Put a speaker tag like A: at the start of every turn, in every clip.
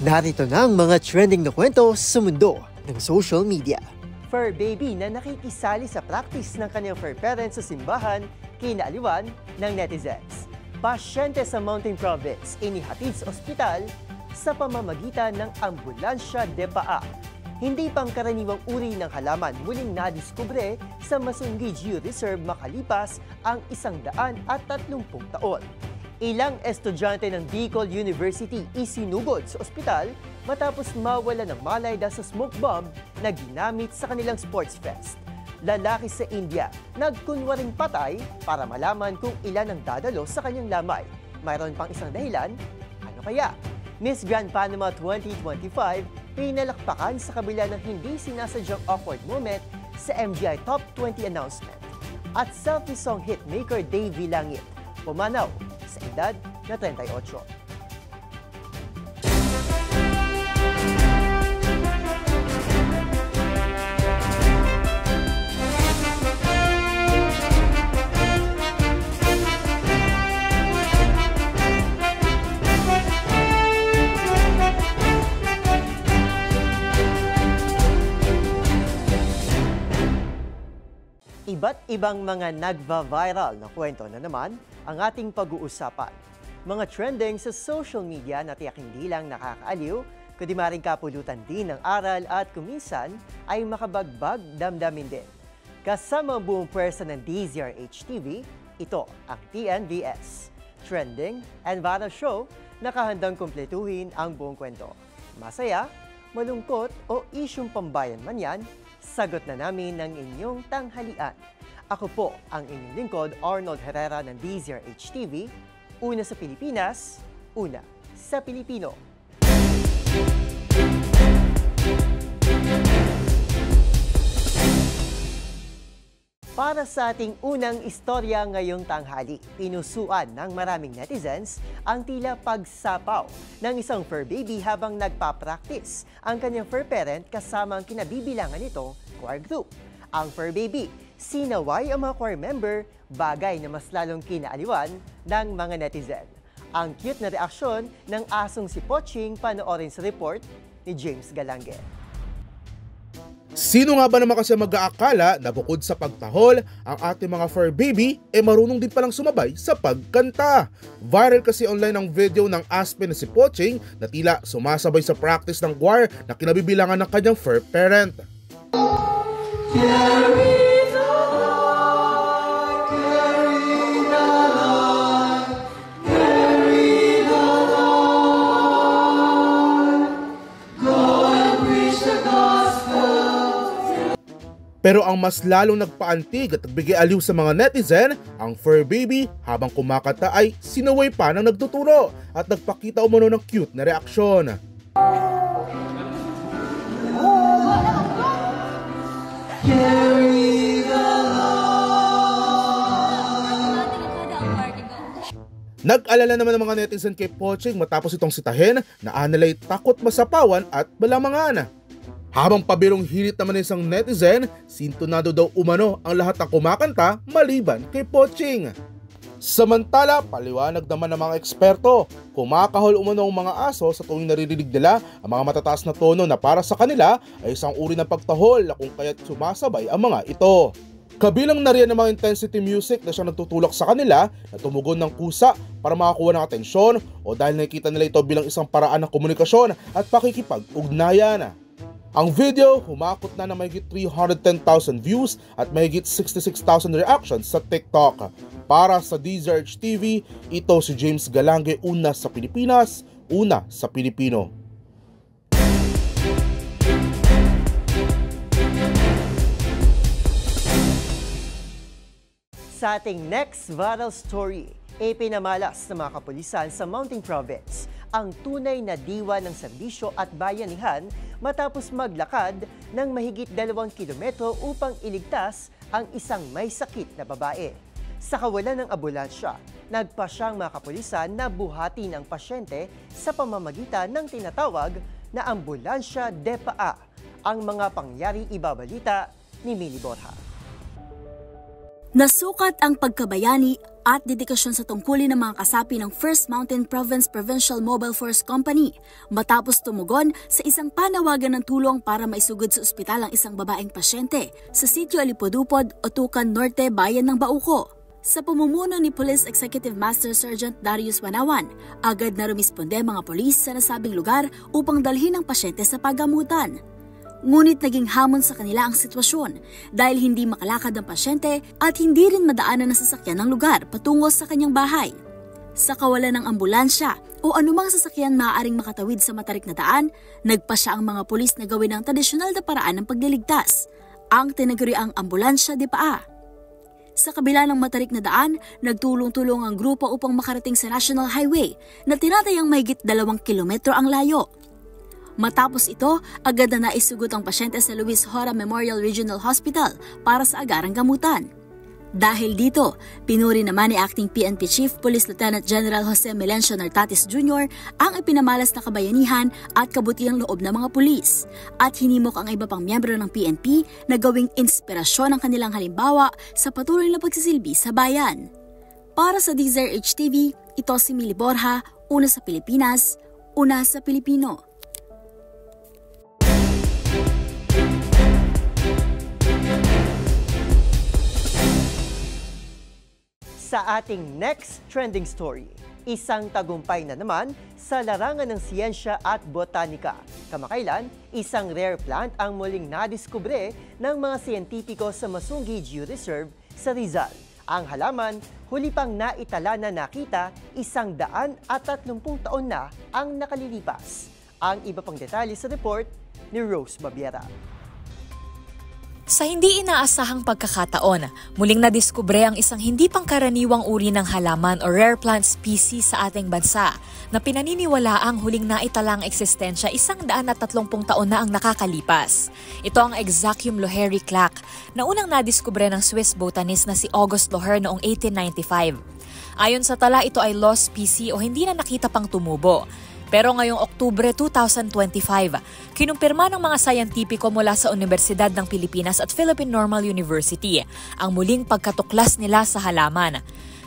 A: Narito na ang mga trending na kwento sa mundo ng social media.
B: Fur baby na nakikisali sa practice ng kanyang fur parents sa simbahan, kinaaliwan ng netizens. Pasyente sa Mountain Province, inihatid sa ospital sa pamamagitan ng ambulansya de paa. Hindi pangkaraniwang uri ng halaman muling nadiskubre sa Masunggi Geo-Reserve makalipas ang 130 taon. Ilang estudyante ng Bicol University isinugod sa ospital matapos mawala ng malay dahil sa smoke bomb na ginamit sa kanilang sports fest. Lalaki sa India, nagkunwaring patay para malaman kung ilan ang dadalo sa kanyang lamay. Mayroon pang isang dahilan, ano kaya? Miss Grand Panama 2025, pinalakpakan sa kabila ng hindi sinasadyang awkward moment sa MGI Top 20 announcement. At selfie song hitmaker Davey Langit, pumanaw sa edad na 38. Iba't ibang mga nagva-viral na kwento na naman ang ating pag-uusapan. Mga trending sa social media na tiyak hindi lang nakakaaliw, kundi maring kapulutan din ng aral at kuminsan ay makabagbag damdamin din. Kasama ang buong pwersa ng DZRH TV, ito ang TNVS. Trending and Viral Show, nakahandang kumpletuhin ang buong kwento. Masaya, malungkot o isyong pambayan man yan, sagot na namin ng inyong tanghalian. Ako po ang inyong lingkod, Arnold Herrera ng DZRH TV. Una sa Pilipinas, una sa Pilipino. Para sa ating unang istorya ngayong tanghali, pinusuan ng maraming netizens ang tila pagsapaw ng isang fur baby habang nagpa-practice ang kanyang fur parent kasama ang kinabibilangan nito choir group. Ang fur baby, sinaway ang mga choir member, bagay na mas lalong kinaaliwan ng mga netizen. Ang cute na reaksyon ng asong si Poching, panoorin sa report ni James Galangue.
C: Sino nga ba naman kasi mag-aakala na bukod sa pagtahol, ang ating mga fur baby marunong din palang sumabay sa pagkanta. Viral kasi online ang video ng Aspen na si Poching na tila sumasabay sa practice ng choir na kinabibilangan ng kanyang fur parent. Pero ang mas lalong nagpaantig at nagbigay aliw sa mga netizen, ang fur baby habang kumakanta ay sinaway pa ng nagtuturo at nagpakita umano ng cute na reaksyon. Nag-alala naman ng mga netizen kay Poching matapos itong sitahin na analay takot masapawan at balamangan. Habang pabirong hilit naman ng isang netizen, sintonado daw umano ang lahat ng kumakanta maliban kay Poching. Samantala, paliwanag naman ng mga eksperto, kumakahol umano ang mga aso sa tuwing naririnig nila ang mga matataas na tono na para sa kanila ay isang uri ng pagtahol na kung kaya't sumasabay ang mga ito. Kabilang na rin ang mga intensity music na siyang nagtutulak sa kanila na tumugon ng kusa para makakuha ng atensyon o dahil nakikita nila ito bilang isang paraan ng komunikasyon at pakikipag-ugnayan. Ang video humakot na ng mahigit 310,000 views at mahigit 66,000 reactions sa TikTok. Para sa DZRH TV, ito si James Galangue, una sa Pilipinas, una sa Pilipino.
B: Sa ating next viral story, ipinamalas ng mga kapulisan sa Mountain Province ang tunay na diwa ng serbisyo at bayanihan matapos maglakad ng mahigit 2 kilometro upang iligtas ang isang may sakit na babae. Sa kawalan ng ambulansya, nagpa siyang mga kapulisan na buhatin ang pasyente sa pamamagitan ng tinatawag na ambulansya de paa. Ang mga pangyari ibabalita ni Mili Borja.
D: Nasukat ang pagkabayani at dedikasyon sa tungkulin ng mga kasapi ng First Mountain Province Provincial Mobile Force Company matapos tumugon sa isang panawagan ng tulong para maisugod sa ospital ang isang babaeng pasyente sa sitio Alipodupod, Otucan Norte, Bayan ng Bauco. Sa pamumuno ni Police Executive Master Sergeant Darius Wanawan, agad na rumisponde mga polis sa nasabing lugar upang dalhin ang pasyente sa pagamutan. Ngunit naging hamon sa kanila ang sitwasyon dahil hindi makalakad ang pasyente at hindi rin madaanan ng sasakyan ng lugar patungo sa kanyang bahay. Sa kawalan ng ambulansya o anumang sasakyan maaaring makatawid sa matarik na daan, nagpasya ang mga pulis na gawin ang tradisyonal na paraan ng pagliligtas, ang tinaguriang ambulansya de paa. Sa kabila ng matarik na daan, nagtulong-tulong ang grupo upang makarating sa National Highway na tinatayang mahigit 2 kilometro ang layo. Matapos ito, agad na naisugot ang pasyente sa Luis Hora Memorial Regional Hospital para sa agarang gamutan. Dahil dito, pinuri naman ni Acting PNP Chief Police Lieutenant General Jose Melencio Nartatis Jr. ang ipinamalas na kabayanihan at kabutiang loob ng mga pulis at hinimok ang iba pang miyembro ng PNP na gawing inspirasyon ang kanilang halimbawa sa patuloy na pagsisilbi sa bayan. Para sa DZRH TV, ito si Mili Borja, una sa Pilipinas, una sa Pilipino.
B: Sa ating next trending story, isang tagumpay na naman sa larangan ng siyensya at botanika. Kamakailan, isang rare plant ang muling nadiskubre ng mga siyentipiko sa Masungi Georeserve sa Rizal. Ang halaman, huli pang naitala na nakita 130 taon na ang nakalilipas. Ang iba pang detalye sa report ni Rose Babiera.
E: Sa hindi inaasahang pagkakataon, muling nadiskubre ang isang hindi pangkaraniwang uri ng halaman o rare plant species sa ating bansa na pinaniniwalaang huling naitalang eksistensya 130 taon na ang nakakalipas. Ito ang Exacium loheri clack na unang nadiskubre ng Swiss botanist na si August Loher noong 1895. Ayon sa tala, ito ay lost species o hindi na nakita pang tumubo. Pero ngayong Oktubre 2025, kinumpirma ng mga sayantipiko mula sa Universidad ng Pilipinas at Philippine Normal University ang muling pagkatuklas nila sa halaman.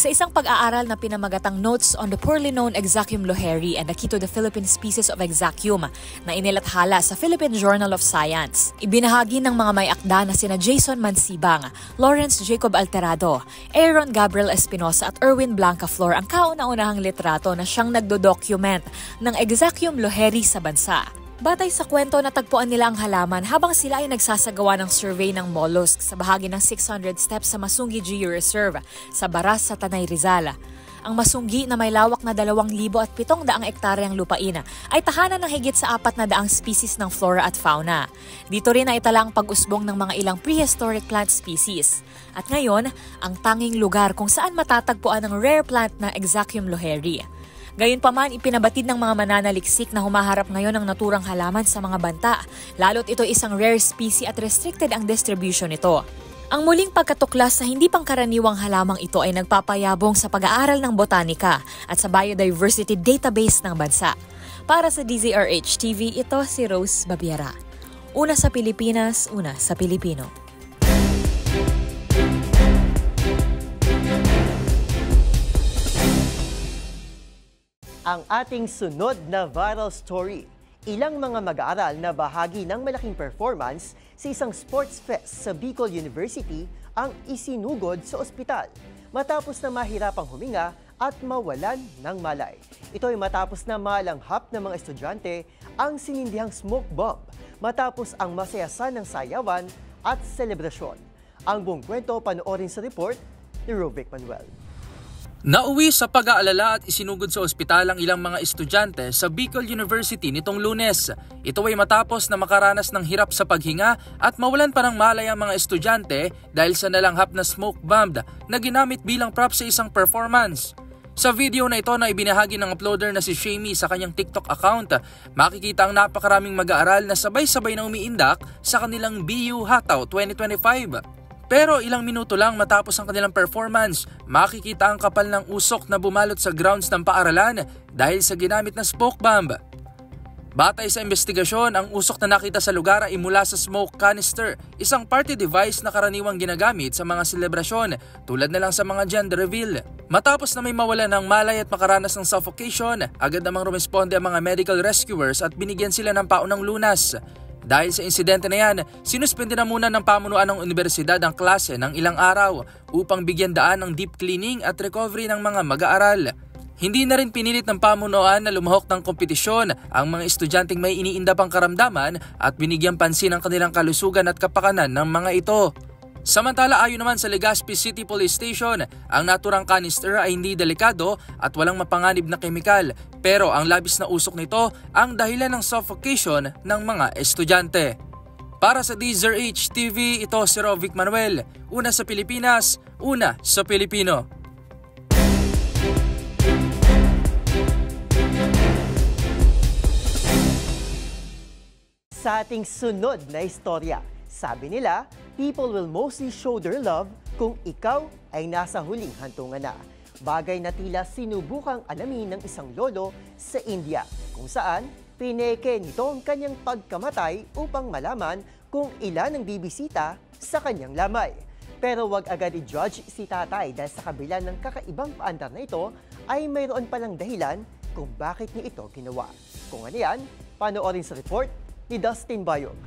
E: Sa isang pag-aaral na pinamagatang Notes on the Poorly Known Exacium loheri and the Key to the Philippine Species of Exacium na inilathala sa Philippine Journal of Science, ibinahagi ng mga may akda na sina Jason Mansibang, Lawrence Jacob Alterado, Aaron Gabriel Espinosa at Erwin Blancaflor ang kauna-unahang litrato na siyang nagdo-document ng Exacium loheri sa bansa. Batay sa kwento, natagpuan nila ang halaman habang sila ay nagsasagawa ng survey ng mollusk sa bahagi ng 600 steps sa Masungi Georeserve sa Baras sa Tanay Rizal. Ang Masungi na may lawak na 2,700 ektaryang lupain ay tahanan ng higit sa 400 species ng flora at fauna. Dito rin ay itala ang pag-usbong ng mga ilang prehistoric plant species. At ngayon, ang tanging lugar kung saan matatagpuan ang rare plant na Exacium loheri. Gayunpaman, ipinabatid ng mga mananaliksik na humaharap ngayon ang naturang halaman sa mga banta, lalo't ito isang rare species at restricted ang distribution nito. Ang muling pagkatuklas sa hindi pangkaraniwang halamang ito ay nagpapayabong sa pag-aaral ng botanika at sa biodiversity database ng bansa. Para sa DZRH TV, ito si Rose Babiera. Una sa Pilipinas, una sa Pilipino.
B: Ang ating sunod na viral story, ilang mga mag-aaral na bahagi ng malaking performance sa isang sports fest sa Bicol University ang isinugod sa ospital matapos na mahirapang huminga at mawalan ng malay. Ito ay matapos na malanghap ng mga estudyante ang sinindihang smoke bomb matapos ang masayasan ng sayawan at selebrasyon. Ang buong kwento panoorin sa report ni Rovic Manuel.
F: Nauwi sa pag-aalala at isinugod sa ospital ang ilang mga estudyante sa Bicol University nitong Lunes. Ito ay matapos na makaranas ng hirap sa paghinga at mawalan pa ng malay ang mga estudyante dahil sa nalanghap na smoke bomb na ginamit bilang prop sa isang performance. Sa video na ito na ibinahagi ng uploader na si Shamey sa kanyang TikTok account, makikita ang napakaraming mag-aaral na sabay-sabay na umiindak sa kanilang BU Hataw 2025. Pero ilang minuto lang matapos ang kanilang performance, makikita ang kapal ng usok na bumalot sa grounds ng paaralan dahil sa ginamit na smoke bomb. Batay sa investigasyon, ang usok na nakita sa lugar ay mula sa smoke canister, isang party device na karaniwang ginagamit sa mga selebrasyon tulad na lang sa mga gender reveal. Matapos na may mawala ng malay at makaranas ng suffocation, agad namang rumesponde ang mga medical rescuers at binigyan sila ng paunang lunas. Dahil sa insidente na yan, sinuspende na muna ng pamunuan ng universidad ang klase ng ilang araw upang bigyan daan ng deep cleaning at recovery ng mga mag-aaral. Hindi na rin pinilit ng pamunuan na lumahok ng kompetisyon ang mga estudyanteng may iniinda pang karamdaman at binigyan pansin ang kanilang kalusugan at kapakanan ng mga ito. Samantala, ayon naman sa Legazpi City Police Station, ang naturang canister ay hindi delikado at walang mapanganib na kemikal, pero ang labis na usok nito ang dahilan ng suffocation ng mga estudyante. Para sa DZRH TV, ito si Rovic Manuel. Una sa Pilipinas, una sa Pilipino.
B: Sa ating sunod na istorya, sabi nila, people will mostly show their love kung ikaw ay nasa huling hantungan na. Bagay na tila sinubukang alamin ng isang lolo sa India, kung saan pineke nito ang kanyang pagkamatay upang malaman kung ilan ang bibisita sa kanyang lamay. Pero wag agad i-judge si tatay dahil sa kabila ng kakaibang paandar na ito ay mayroon palang dahilan kung bakit niya ito ginawa. Kung ano yan, panoorin sa report ni Dustin Bayog.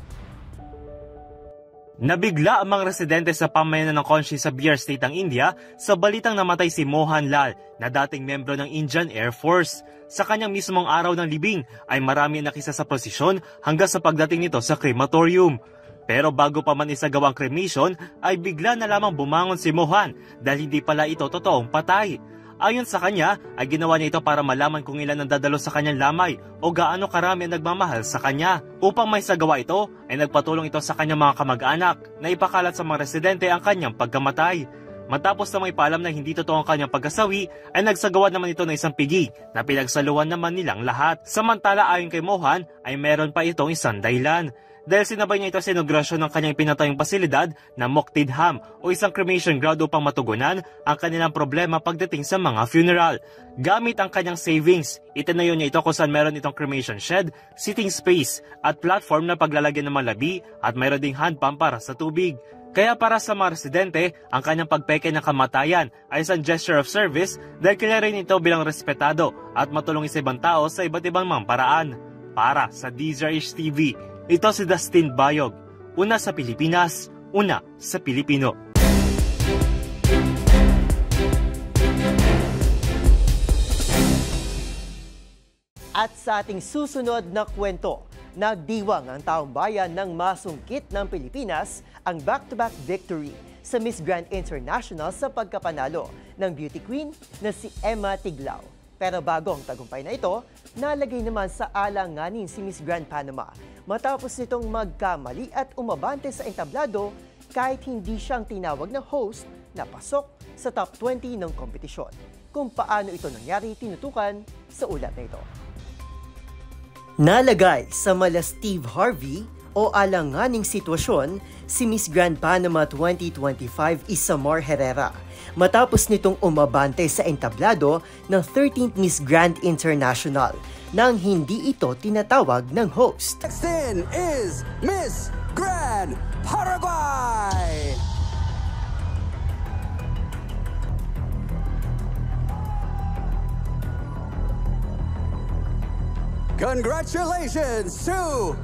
G: Nabigla ang mga residente sa pamayanan ng Konshi sa Bihar State ng India sa balitang namatay si Mohan Lal na dating membro ng Indian Air Force. Sa kanyang mismong araw ng libing ay marami ang nakisa sa prosesyon hanggang sa pagdating nito sa crematorium. Pero bago pa man isagawa ang cremation ay bigla na lamang bumangon si Mohan dahil hindi pala ito totoong patay. Ayon sa kanya, ay ginawa niya ito para malaman kung ilan ang dadalo sa kanyang lamay o gaano karami ang nagmamahal sa kanya. Upang may sagawa ito, ay nagpatulong ito sa kanyang mga kamag-anak na ipakalat sa mga residente ang kanyang pagkamatay. Matapos na may paalam na hindi totoo ang kanyang pagkasawi, ay nagsagawa naman ito ng isang pigi na pinagsaluhan naman nilang lahat. Samantala ayon kay Mohan, ay meron pa itong isang dahilan. Dahil sinabay niya ito sa inaugurasyon ng kanyang pinatayong pasilidad na Muktidham o isang cremation ground upang matugunan ang kanilang problema pagdating sa mga funeral. Gamit ang kanyang savings, itinayo niya ito kung saan meron itong cremation shed, sitting space at platform na paglalagyan ng malabi at mayroon ding hand pump para sa tubig. Kaya para sa mga residente, ang kanyang pagpeke ng kamatayan ay isang gesture of service dahil kaya rin ito bilang respetado at matulong sa ibang tao sa iba't ibang mga paraan. Para sa DZRH TV, ito si Dustin Bayog, una sa Pilipinas, una sa Pilipino.
B: At sa ating susunod na kwento, nagdiwang ang taong bayan ng masungkit ng Pilipinas ang back-to-back victory sa Miss Grand International sa pagkapanalo ng beauty queen na si Emma Tiglao. Pero bago ang tagumpay na ito, nalagay naman sa alanganin si Miss Grand Panama matapos nitong magkamali at umabante sa entablado kahit hindi siyang tinawag na host na pasok sa top 20 ng kompetisyon. Kung paano ito nangyari, tinutukan sa ulat na ito. Nalagay sa mala Steve Harvey o alanganing sitwasyon si Miss Grand Panama 2025 Isamar Herrera matapos nitong umabante sa entablado ng 13th Miss Grand International nang hindi ito tinatawag ng host.
H: Next in is Miss Grand Paraguay! Congratulations to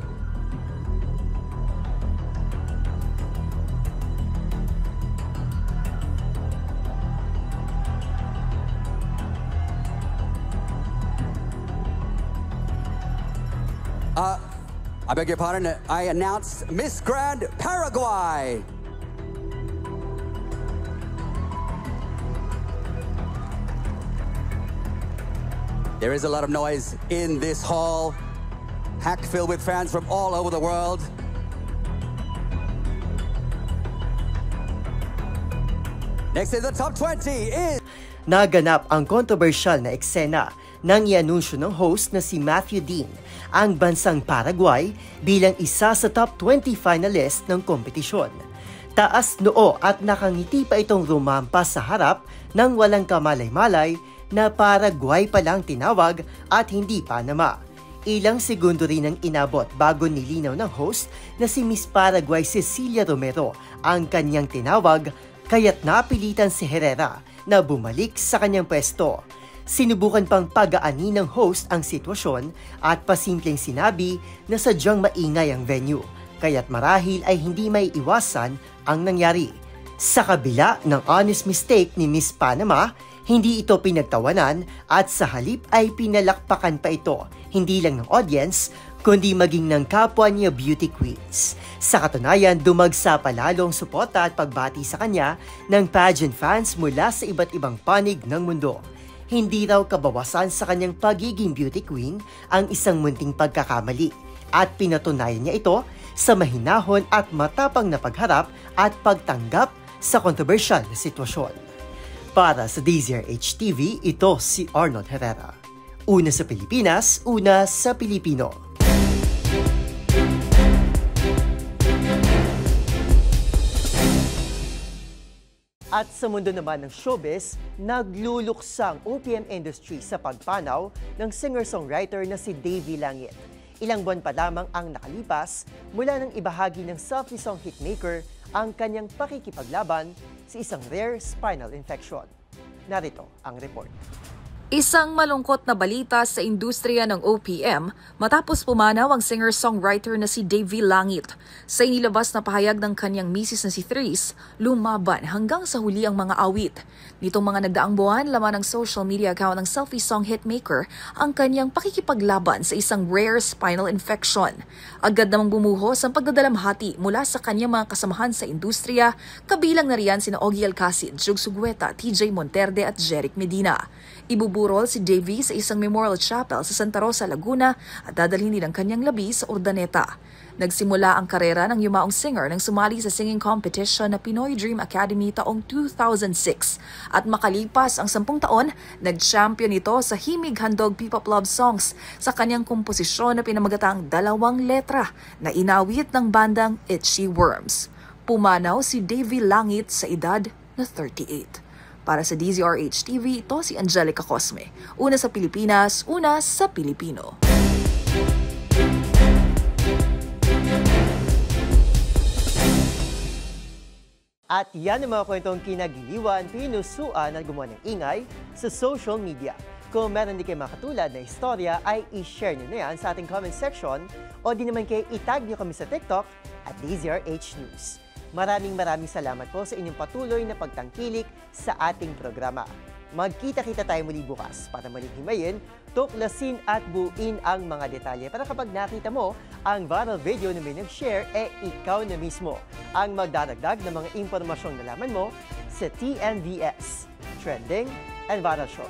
H: I beg your pardon, I announced Miss Grand Paraguay. There is a lot of noise in this hall, packed filled with fans from all over the world. Next in the top 20 is...
B: Naganap ang kontrobersyal na eksena nang ianunsyo ng host na si Matthew Dean ang bansang Paraguay bilang isa sa top 20 finalist ng kompetisyon. Taas noo at nakangiti pa itong rumampas sa harap ng walang kamalay-malay na Paraguay palang tinawag at hindi Panama. Ilang segundo rin ang inabot bago nilinaw ng host na si Miss Paraguay Cecilia Romero ang kanyang tinawag, kaya't napilitan si Herrera na bumalik sa kanyang pwesto. Sinubukan pang pagaanin ng host ang sitwasyon at pasimpleng sinabi na sadyang maingay ang venue, kaya't marahil ay hindi may iwasan ang nangyari. Sa kabila ng honest mistake ni Miss Panama, hindi ito pinagtawanan at sa halip ay pinalakpakan pa ito, hindi lang ng audience, kundi maging ng kapwa niya beauty queens. Sa katunayan, dumagsa pa lalong suporta at pagbati sa kanya ng pageant fans mula sa iba't ibang panig ng mundo. Hindi raw kabawasan sa kanyang pagiging beauty queen ang isang munting pagkakamali at pinatunayan niya ito sa mahinahon at matapang na pagharap at pagtanggap sa kontrobersyal na sitwasyon. Para sa DZRH TV, ito si Arnold Herrera. Una sa Pilipinas, una sa Pilipino. At sa mundo naman ng showbiz, nagluluksang OPM industry sa pagpanaw ng singer-songwriter na si Davy Langit. Ilang buwan pa lamang ang nakalipas mula nang ibahagi ng selfie song hitmaker ang kanyang pakikipaglaban sa isang rare spinal infection. Narito ang report.
I: Isang malungkot na balita sa industriya ng OPM matapos pumanaw ang singer-songwriter na si Davy Langit. Sa inilabas na pahayag ng kanyang misis na si Threes, lumaban hanggang sa huli ang mga awit. Nitong mga nagdaang buwan, laman ng social media account ng selfie song hitmaker ang kanyang pakikipaglaban sa isang rare spinal infection. Agad namang bumuhos ang pagdadalamhati mula sa kanyang mga kasamahan sa industriya, kabilang na riyan sina Ogie Alcacid, Jug Sugueta, TJ Monterde at Jeric Medina. Ibuburol si Davy sa isang memorial chapel sa Santa Rosa, Laguna at dadalhin din ang kanyang labi sa Urdaneta. Nagsimula ang karera ng yumaong singer nang sumali sa singing competition na Pinoy Dream Academy taong 2006 at makalipas ang 10 taon, nag-champion ito sa Himig Handog P-pop love songs sa kanyang komposisyon na pinamagatang 2 letra na inawit ng bandang Itchy Worms. Pumanaw si Davy Langit sa edad na 38. Para sa DZRH TV, ito si Angelica Cosme. Una sa Pilipinas, una sa Pilipino.
B: At yan ang mga kwentong kinagiliwan, pinusuan at gumawa ng ingay sa social media. Kung meron din kayo makatulad na istorya, ay i-share nyo na yan sa ating comment section o di naman kayo itag nyo kami sa TikTok at DZRH News. Maraming salamat po sa inyong patuloy na pagtangkilik sa ating programa. Magkita-kita tayo muli bukas para muling himayin, tuklasin at buuin ang mga detalye para kapag nakita mo ang viral video na may nag-share, ikaw na mismo ang magdaragdag ng mga impormasyong nalaman mo sa TNVS, Trending and Viral Show.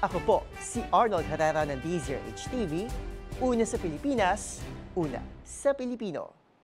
B: Ako po si Arnold Herrera ng DZRH TV, una sa Pilipinas, una sa Pilipino.